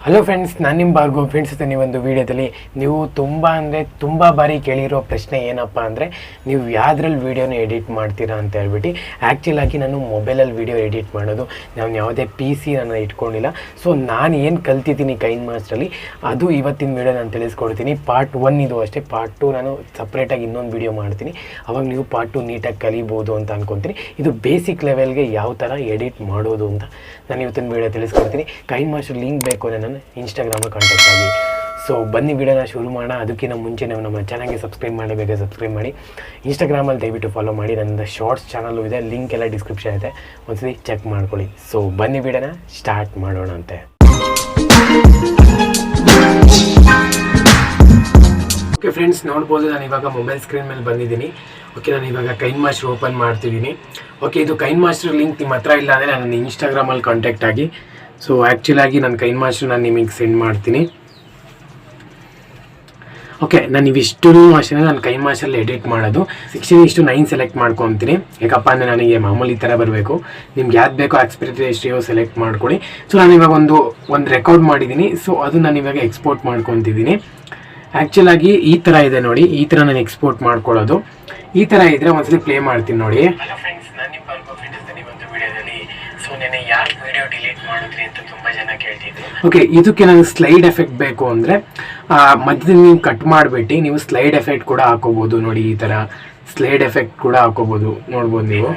Hello friends, ನಾನು ನಿಮ್ಮ Bhargav. Friends, ನೀವೊಂದು ವೀಡಿಯೋದಲ್ಲಿ ನೀವು ತುಂಬ ಬಾರಿ ಕೇಳಿರೋ ಪ್ರಶ್ನೆ ಏನಪ್ಪ ಅಂದರೆ, ನೀವು ಯಾವುದ್ರಲ್ಲಿ ವೀಡಿಯೋನ ಎಡಿಟ್ ಮಾಡ್ತೀರಾ ಅಂತ ಹೇಳ್ಬಿಟ್ಟು. ಆ್ಯಕ್ಚುಲಾಗಿ ನಾನು ಮೊಬೈಲಲ್ಲಿ ವೀಡಿಯೋ ಎಡಿಟ್ ಮಾಡೋದು, ನಾನು ಯಾವುದೇ PC ನಾನು ಇಟ್ಕೊಂಡಿಲ್ಲ. ಸೊ ನಾನು ಏನು ಕಲ್ತಿದ್ದೀನಿ ಕೈನ್ಮಾಸ್ಟ್ರಲ್ಲಿ, ಅದು ಇವತ್ತಿನ ವೀಡಿಯೋ ನಾನು ತಿಳಿಸ್ಕೊಡ್ತೀನಿ. ಪಾರ್ಟ್ 1 ಇದು ಅಷ್ಟೇ. ಪಾರ್ಟ್ 2 ನಾನು ಸಪ್ರೇಟಾಗಿ ಇನ್ನೊಂದು ವೀಡಿಯೋ ಮಾಡ್ತೀನಿ. ಅವಾಗ ನೀವು ಪಾರ್ಟ್ 2 ನೀಟಾಗಿ ಕಲಿಬೋದು ಅಂತ ಅಂದ್ಕೊತೀನಿ. ಇದು ಬೇಸಿಕ್ ಲೆವೆಲ್ಗೆ ಯಾವ ಥರ ಎಡಿಟ್ ಮಾಡೋದು ಅಂತ ನಾನು ಇವತ್ತಿನ ವೀಡಿಯೋ ತಿಳಿಸ್ಕೊಡ್ತೀನಿ. ಕೈನ್ಮಾಸ್ಟರ್ ಲಿಂಕ್ ಬೇಕು ಅಂದರೆ ನಾನು ಇನ್ಸ್ಟಾಗ್ರಾಮಲ್ಲಿ ಕಾಂಟ್ಯಾಕ್ಟ್ ಆಗಿ. ಸೊ ಬನ್ನಿ ವಿಡಿಯೋನ ಶುರು ಮಾಡೋಣ. ಅದಕ್ಕಿಂತ ಮುಂಚೆ ನೀವು ನಮ್ಮ ಚಾನಲ್ಗೆ ಸಬ್ಸ್ಕ್ರೈಬ್ ಮಾಡಬೇಕು, ಸಬ್ಸ್ಕ್ರೈಬ್ ಮಾಡಿ. ಇನ್ಸ್ಟಾಗ್ರಾಮಲ್ಲಿ ದಯವಿಟ್ಟು ಫಾಲೋ ಮಾಡಿ. ನನ್ನ ಶಾರ್ಟ್ಸ್ ಚಾನಲ್ಲು ಇದೆ, ಲಿಂಕ್ ಎಲ್ಲ ಡಿಸ್ಕ್ರಿಪ್ಷನ್ ಇದೆ, ಒಂದ್ಸತಿ ಚೆಕ್ ಮಾಡ್ಕೊಳ್ಳಿ. ಸೊ ಬನ್ನಿ ವಿಡಿಯೋನ ಸ್ಟಾರ್ಟ್ ಮಾಡೋಣ ಅಂತೆ. ಓಕೆ ಫ್ರೆಂಡ್ಸ್, ನೋಡ್ಬೋದು ನಾನು ಇವಾಗ ಮೊಬೈಲ್ ಸ್ಕ್ರೀನ್ ಮೇಲೆ ಬಂದಿದ್ದೀನಿ. ಓಕೆ, ನಾನು ಇವಾಗ ಕೈನ್ಮಾಸ್ಟರ್ ಓಪನ್ ಮಾಡ್ತಿದ್ದೀನಿ. ಓಕೆ, ಇದು ಕೈನ್ಮಾಸ್ಟರ್ ಲಿಂಕ್ ನಿಮ್ಮ ಹತ್ರ ಇಲ್ಲ ಅಂದರೆ ನನ್ನ ಇನ್ಸ್ಟಾಗ್ರಾಮಲ್ಲಿ ಕಾಂಟ್ಯಾಕ್ಟ್ ಆಗಿ. ಸೊ ಆ್ಯಕ್ಚುಲಾಗಿ ನಾನು ಕೈನ್ಮಾಸ್ಟರ್ ನಾನು ನಿಮಗೆ ಸೆಂಡ್ ಮಾಡ್ತೀನಿ. ಓಕೆ, ನಾನು ಇವಿಷ್ಟು ಅಷ್ಟೇ ನಾನು ಕೈನ್ಮಾಸ್ಟರಲ್ಲಿ ಎಡಿಟ್ ಮಾಡೋದು. 16:9 ಸೆಲೆಕ್ಟ್ ಮಾಡ್ಕೊತೀನಿ. ಯಾಕಪ್ಪ ಅಂದರೆ ನನಗೆ ಮಾಮೂಲಿ ಥರ ಬರಬೇಕು. ನಿಮ್ಗೆ ಯಾವ್ದು ಬೇಕೋ ಆಸ್ಪೆಕ್ಟ್ ರೇಷಿಯೋ ಸೆಲೆಕ್ಟ್ ಮಾಡ್ಕೊಳ್ಳಿ. ಸೊ ನಾನು ಇವಾಗ ಒಂದು ರೆಕಾರ್ಡ್ ಮಾಡಿದ್ದೀನಿ. ಸೊ ಅದು ನಾನು ಇವಾಗ ಎಕ್ಸ್ಪೋರ್ಟ್ ಮಾಡ್ಕೊತಿದ್ದೀನಿ. ಆ್ಯಕ್ಚುಲಾಗಿ ಈ ಥರ ಇದೆ ನೋಡಿ, ಈ ಥರ ನಾನು ಎಕ್ಸ್ಪೋರ್ಟ್ ಮಾಡ್ಕೊಳ್ಳೋದು. ಈ ಥರ ಇದ್ದರೆ ಒಂದ್ಸಲಿ ಪ್ಲೇ ಮಾಡ್ತೀನಿ ನೋಡಿ. ಹಲೋ ಫ್ರೆಂಡ್ಸ್, ನಾನು ನಿಮ್ಮ ಭಾರ್ಗವ್. ಒಂದು ವಿಡಿಯೋದಲ್ಲಿ ಸೊ ನೆನೆ ಯಾರು ವಿಡಿಯೋ ಡಿಲೀಟ್ ಮಾಡಿದ್ರಿ ಅಂತ ತುಂಬ ಜನ ಕೇಳ್ತಿದ್ರು. ಓಕೆ, ಇದಕ್ಕೆ ನನಗೆ ಸ್ಲೈಡ್ ಎಫೆಕ್ಟ್ ಬೇಕು ಅಂದರೆ ಮಧ್ಯದಲ್ಲಿ ನೀವು ಕಟ್ ಮಾಡಿಬಿಟ್ಟು ನೀವು ಸ್ಲೈಡ್ ಎಫೆಕ್ಟ್ ಕೂಡ ಹಾಕೋಬೋದು ನೋಡಿ. ಈ ಥರ ಸ್ಲೈಡ್ ಎಫೆಕ್ಟ್ ಕೂಡ ಹಾಕೋಬೋದು, ನೋಡ್ಬೋದು ನೀವು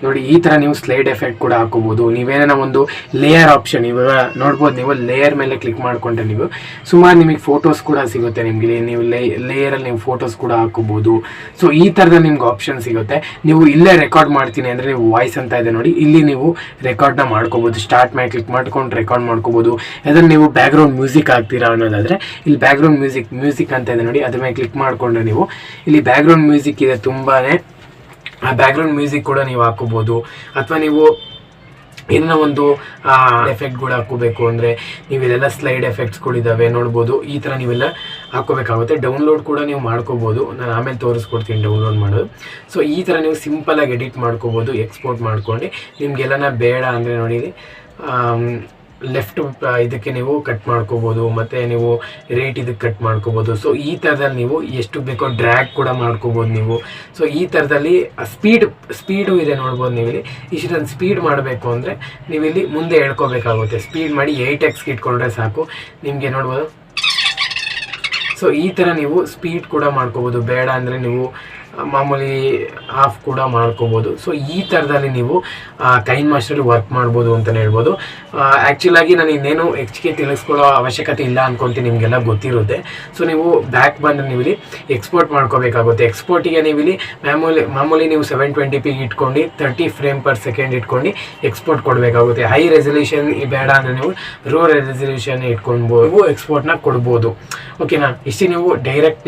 ನೋಡಿ. ಈ ಥರ ನೀವು ಸ್ಲೈಡ್ ಎಫೆಕ್ಟ್ ಕೂಡ ಹಾಕೋಬೋದು. ನೀವೇನ ಒಂದು ಲೇಯರ್ ಆಪ್ಷನ್ ಇವಾಗ ನೋಡ್ಬೋದು, ನೀವು ಲೇಯರ್ ಮೇಲೆ ಕ್ಲಿಕ್ ಮಾಡಿಕೊಂಡ್ರೆ ನೀವು ಸುಮಾರು ನಿಮಗೆ ಫೋಟೋಸ್ ಕೂಡ ಸಿಗುತ್ತೆ. ನಿಮಗೆ ನೀವು ಲೇಯರಲ್ಲಿ ನೀವು ಫೋಟೋಸ್ ಕೂಡ ಹಾಕೋಬೋದು. ಸೊ ಈ ಥರದ ನಿಮ್ಗೆ ಆಪ್ಷನ್ ಸಿಗುತ್ತೆ. ನೀವು ಇಲ್ಲೇ ರೆಕಾರ್ಡ್ ಮಾಡ್ತೀನಿ ಅಂದರೆ ನೀವು ವಾಯ್ಸ್ ಅಂತ ಇದೆ ನೋಡಿ, ಇಲ್ಲಿ ನೀವು ರೆಕಾರ್ಡ್ನ ಮಾಡ್ಕೋಬೋದು. ಸ್ಟಾರ್ಟ್ ಮೇಲೆ ಕ್ಲಿಕ್ ಮಾಡ್ಕೊಂಡು ರೆಕಾರ್ಡ್ ಮಾಡ್ಕೋಬೋದು. ಅದನ್ನು ನೀವು ಬ್ಯಾಕ್ಗ್ರೌಂಡ್ ಮ್ಯೂಸಿಕ್ ಹಾಕ್ತೀರಾ ಅನ್ನೋದಾದರೆ ಇಲ್ಲಿ ಬ್ಯಾಕ್ಗ್ರೌಂಡ್ ಮ್ಯೂಸಿಕ್ ಅಂತ ಇದೆ ನೋಡಿ, ಅದ್ರ ಮೇಲೆ ಕ್ಲಿಕ್ ಮಾಡಿಕೊಂಡ್ರೆ ನೀವು ಇಲ್ಲಿ ಬ್ಯಾಕ್ಗ್ರೌಂಡ್ ಮ್ಯೂಸಿಕ್ ಇದೆ ತುಂಬಾ. ಆ ಬ್ಯಾಕ್ಗ್ರೌಂಡ್ ಮ್ಯೂಸಿಕ್ ಕೂಡ ನೀವು ಹಾಕೋಬೋದು. ಅಥವಾ ನೀವು ಏನೋ ಒಂದು ಎಫೆಕ್ಟ್ಗಳು ಹಾಕೋಬೇಕು ಅಂದರೆ ನೀವು ಇದೆಲ್ಲ ಸ್ಲೈಡ್ ಎಫೆಕ್ಟ್ಸ್ಗಳಿದ್ದಾವೆ ನೋಡ್ಬೋದು. ಈ ಥರ ನೀವೆಲ್ಲ ಹಾಕೋಬೇಕಾಗುತ್ತೆ. ಡೌನ್ಲೋಡ್ ಕೂಡ ನೀವು ಮಾಡ್ಕೋಬೋದು. ನಾನು ಆಮೇಲೆ ತೋರಿಸ್ಕೊಡ್ತೀನಿ ಡೌನ್ಲೋಡ್ ಮಾಡೋದು. ಸೊ ಈ ಥರ ನೀವು ಸಿಂಪಲಾಗಿ ಎಡಿಟ್ ಮಾಡ್ಕೋಬೋದು, ಎಕ್ಸ್ಪೋರ್ಟ್ ಮಾಡ್ಕೊಂಡು. ನಿಮಗೆಲ್ಲನ ಬೇಡ ಅಂದರೆ ನೋಡಿ ಲೆಫ್ಟ್ ಇದಕ್ಕೆ ನೀವು ಕಟ್ ಮಾಡ್ಕೋಬೋದು, ಮತ್ತು ನೀವು ರೈಟ್ ಇದಕ್ಕೆ ಕಟ್ ಮಾಡ್ಕೋಬೋದು. ಸೊ ಈ ಥರದಲ್ಲಿ ನೀವು ಎಷ್ಟು ಬೇಕೋ ಡ್ರ್ಯಾಗ್ ಕೂಡ ಮಾಡ್ಕೋಬೋದು ನೀವು. ಸೊ ಈ ಥರದಲ್ಲಿ ಸ್ಪೀಡು ಇದೆ ನೋಡ್ಬೋದು. ನೀವು ಇಲ್ಲಿ ಇಷ್ಟೊಂದು ಸ್ಪೀಡ್ ಮಾಡಬೇಕು ಅಂದರೆ ನೀವು ಇಲ್ಲಿ ಮುಂದೆ ಹೇಳ್ಕೋಬೇಕಾಗುತ್ತೆ. ಸ್ಪೀಡ್ ಮಾಡಿ 8x ಇಟ್ಕೊಂಡ್ರೆ ಸಾಕು ನಿಮಗೆ ನೋಡ್ಬೋದು. ಸೊ ಈ ಥರ ನೀವು ಸ್ಪೀಡ್ ಕೂಡ ಮಾಡ್ಕೋಬೋದು. ಬೇಡ ಅಂದರೆ ನೀವು ಮಾಮೂಲಿ ಆಫ್ ಕೂಡ ಮಾಡ್ಕೋಬೋದು. ಸೊ ಈ ಥರದಲ್ಲಿ ನೀವು ಕೈನ್ಮಾಸ್ಟರಲ್ಲಿ ವರ್ಕ್ ಮಾಡ್ಬೋದು ಅಂತಲೇ ಹೇಳ್ಬೋದು. ಆ್ಯಕ್ಚುಲಾಗಿ ನಾನು ಇನ್ನೇನು ಹೆಚ್ಚಿಗೆ ತಿಳಿಸ್ಕೊಳ್ಳೋ ಅವಶ್ಯಕತೆ ಇಲ್ಲ ಅಂದ್ಕೊತೀನಿ, ನಿಮಗೆಲ್ಲ ಗೊತ್ತಿರುತ್ತೆ. ಸೊ ನೀವು ಬ್ಯಾಕ್ ಬಂದರೆ ನೀವು ಇಲ್ಲಿ ಎಕ್ಸ್ಪೋರ್ಟ್ ಮಾಡ್ಕೋಬೇಕಾಗುತ್ತೆ. ಎಕ್ಸ್ಪೋರ್ಟಿಗೆ ನೀವು ಇಲ್ಲಿ ಮಾಮೂಲಿ ನೀವು 720p ಇಟ್ಕೊಂಡು 30 ಫ್ರೇಮ್/ಸೆಕೆಂಡ್ ಇಟ್ಕೊಂಡು ಎಕ್ಸ್ಪೋರ್ಟ್ ಕೊಡಬೇಕಾಗುತ್ತೆ. ಹೈ ರೆಸಲ್ಯೂಷನ್ ಬೇಡ ಅಂದರೆ ನೀವು ರೋ ರೆಸಲ್ಯೂಷನ್ ಇಟ್ಕೊಳ್ಬೋದು, ಎಕ್ಸ್ಪೋರ್ಟ್ನ ಕೊಡ್ಬೋದು. ಓಕೆನಾ? ಇಷ್ಟೇ. ನೀವು ಡೈರೆಕ್ಟ್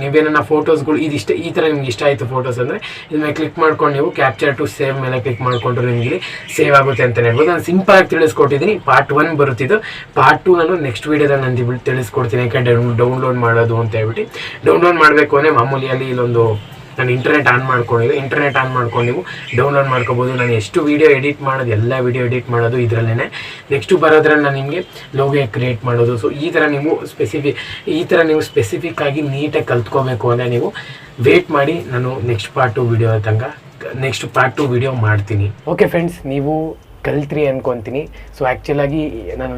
ನೀವೇನ ಫೋಟೋಸ್ಗಳು ಇದಿಷ್ಟೇ. ಈ ಥರ ನಿಮ್ಗೆ ಇಷ್ಟ ಆಯಿತು ಫೋಟೋಸ್ ಅಂದರೆ ಇದ್ರ ಮೇಲೆ ಕ್ಲಿಕ್ ಮಾಡ್ಕೊಂಡು ನೀವು ಕ್ಯಾಪ್ಚರ್ ಟು ಸೇವ್ ಮೇಲೆ ಕ್ಲಿಕ್ ಮಾಡಿಕೊಂಡ್ರೆ ನಿಮಗೆ ಸೇವ್ ಆಗುತ್ತೆ ಅಂತಲೇ ಹೇಳ್ಬೋದು. ನಾನು ಸಿಂಪಲಾಗಿ ತಿಳಿಸ್ಕೊಟ್ಟಿದ್ದೀನಿ. ಪಾರ್ಟ್ 1 ಬರುತ್ತಿದ್ದು. ಪಾರ್ಟ್ 2 ನಾನು ನೆಕ್ಸ್ಟ್ ವೀಡಿಯೋದಲ್ಲಿ ನಾನು ತಿಳಿಸ್ಕೊಡ್ತೀನಿ. ಯಾಕೆ ಡೌನ್ಲೋಡ್ ಮಾಡೋದು ಅಂತ ಹೇಳ್ಬಿಟ್ಟು. ಡೌನ್ಲೋಡ್ ಮಾಡಬೇಕು ಅಂದರೆ ಮಾಮೂಲಿಯಲ್ಲಿ ಇಲ್ಲೊಂದು ನಾನು ಇಂಟರ್ನೆಟ್ ಆನ್ ಮಾಡ್ಕೊಂಡಿದ್ದೆ. ಇಂಟರ್ನೆಟ್ ಆನ್ ಮಾಡ್ಕೊಂಡು ನೀವು ಡೌನ್ಲೋಡ್ ಮಾಡ್ಕೋಬೋದು. ನಾನು ಎಷ್ಟು ವೀಡಿಯೋ ಎಡಿಟ್ ಮಾಡೋದು, ಎಲ್ಲ ವೀಡಿಯೋ ಎಡಿಟ್ ಮಾಡೋದು ಇದರಲ್ಲೇ. ನೆಕ್ಸ್ಟು ಬರೋದ್ರಲ್ಲಿ ನಾನು ನಿಮಗೆ ಲೋಗೋ ಕ್ರಿಯೇಟ್ ಮಾಡೋದು. ಸೊ ಈ ಥರ ನೀವು ಸ್ಪೆಸಿಫಿಕ್ ಆಗಿ ನೀಟಾಗಿ ಕಲ್ತ್ಕೋಬೇಕು ಅಂದರೆ ನೀವು ವೇಟ್ ಮಾಡಿ. ನಾನು ನೆಕ್ಸ್ಟ್ ಪಾರ್ಟ್ 2 ವಿಡಿಯೋ ಮಾಡ್ತೀನಿ. ಓಕೆ ಫ್ರೆಂಡ್ಸ್, ನೀವು ಕಲ್ತ್ರಿ ಅನ್ಕೊತೀನಿ. ಸೊ ಆ್ಯಕ್ಚುಲಾಗಿ ನಾನು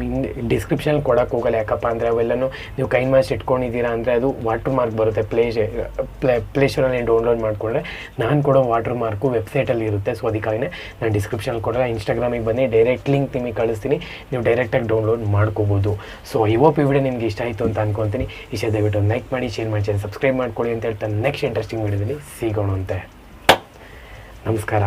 ಡಿಸ್ಕ್ರಿಪ್ಷನಲ್ಲಿ ಕೊಡೋಕೆ ಹೋಗಲ್ಲ. ಯಾಕಪ್ಪ ಅಂದರೆ ಅವೆಲ್ಲನೂ ನೀವು ಕೈನ್ಮಾಸ್ಟರ್ ಇಟ್ಕೊಂಡಿದ್ದೀರಾ ಅಂದರೆ ಅದು ವಾಟರ್ ಮಾರ್ಕ್ ಬರುತ್ತೆ. ಪ್ಲೇಸ್ಟೋರಲ್ಲಿ ಡೌನ್ಲೋಡ್ ಮಾಡಿಕೊಂಡ್ರೆ ನಾನು ಕೊಡೋ ವಾಟರ್ ಮಾರ್ಕು ವೆಬ್ಸೈಟಲ್ಲಿ ಇರುತ್ತೆ. ಸೊ ಅದಕ್ಕಾಗಿಯೇ ನಾನು ಡಿಸ್ಕ್ರಿಪ್ಷನಲ್ಲಿ ಕೊಡಲ್ಲ. ಇನ್ಸ್ಟಾಗ್ರಾಮಿಗೆ ಬನ್ನಿ, ಡೈರೆಕ್ಟ್ ಲಿಂಕ್ ನಿಮಗೆ ಕಳಿಸ್ತೀನಿ, ನೀವು ಡೈರೆಕ್ಟಾಗಿ ಡೌನ್ಲೋಡ್ ಮಾಡ್ಕೋಬೋದು. ಸೊ ಈ ವಿಡಿಯೋ ನಿಮಗೆ ಇಷ್ಟ ಆಯಿತು ಅಂತ ಅಂದ್ಕೊತೀನಿ. ಇಷ್ಟ ದಯವಿಟ್ಟು ಲೈಕ್ ಮಾಡಿ, ಶೇರ್ ಮಾಡಿ, ಸಬ್ಸ್ಕ್ರೈಬ್ ಮಾಡ್ಕೊಳ್ಳಿ ಅಂತ ಹೇಳ್ತಾ ನೆಕ್ಸ್ಟ್ ಇಂಟ್ರೆಸ್ಟಿಂಗ್ ವಿಡಿಯೋದಲ್ಲಿ ಸಿಗೋಣ ಅಂತೆ. ನಮಸ್ಕಾರ.